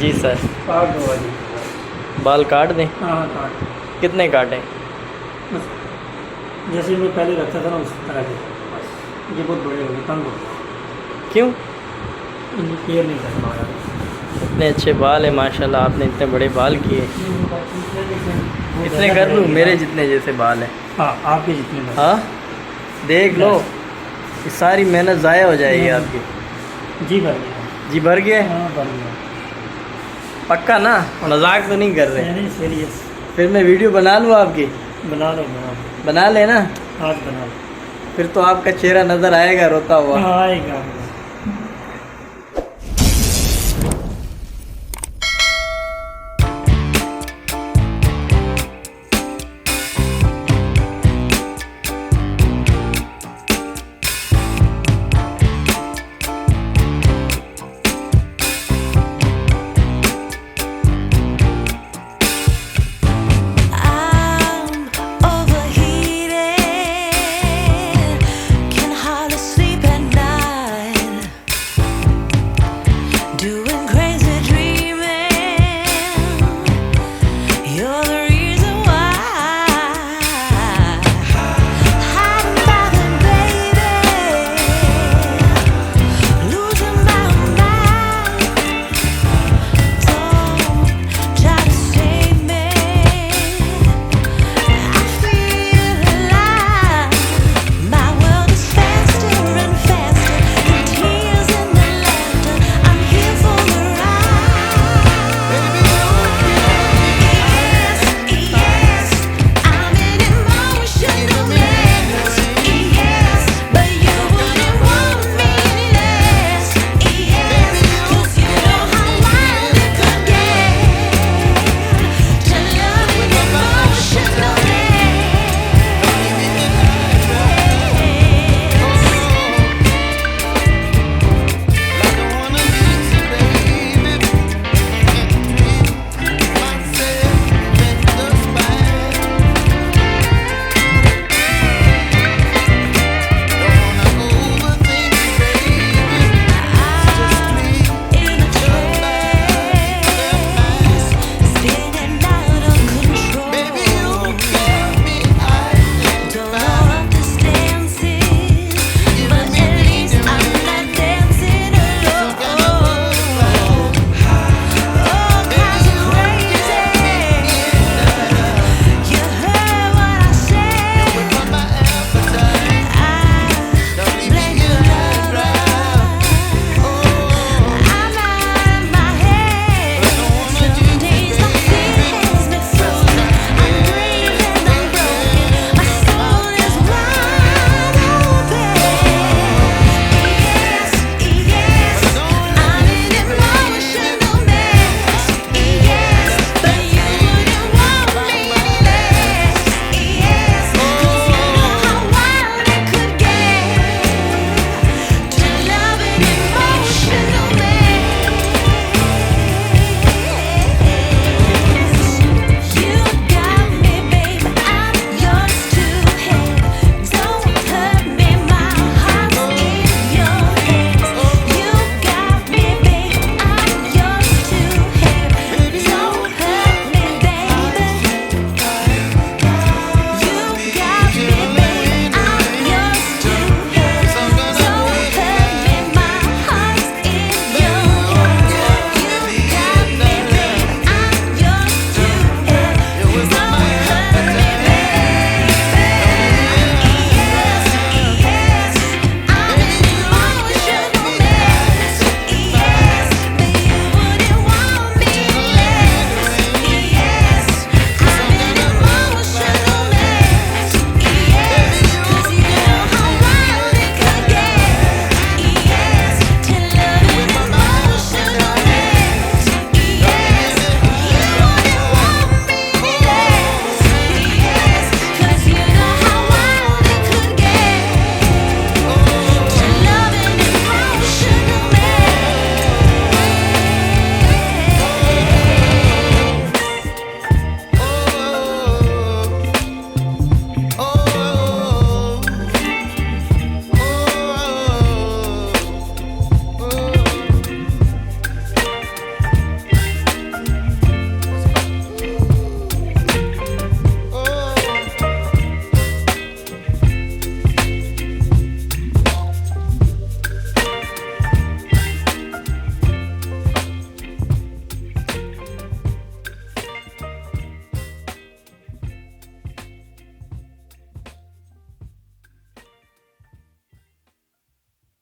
जी sir. काट दो भाई। बाल काट दें? हाँ काट। कितने काटें? बस जैसे मैं पहले रखता था ना उस तरह के। बस ये बहुत बड़े हो गए, तंग हो गए। क्यों? इनकी केयर नहीं कर पा रहा। इतने अच्छे बाल है माशाल्लाह, आपने इतने बड़े बाल किए। इतने कर लूँ? मेरे जितने जैसे बाल हैं। हाँ आपके जितने बाल। हाँ देख लो, ये सारी मेहनत ज़ाया हो जाएगी आपकी। जी भर गया। जी भर गया? हाँ भर गया। पक्का ना? मजाक तो नहीं कर रहे? नहीं सीरियस। फिर मैं वीडियो बना लूँ आपकी? बना लो बना लेना। आज बना लो। फिर तो आपका चेहरा नज़र आएगा रोता हुआ। हाँ आएगा।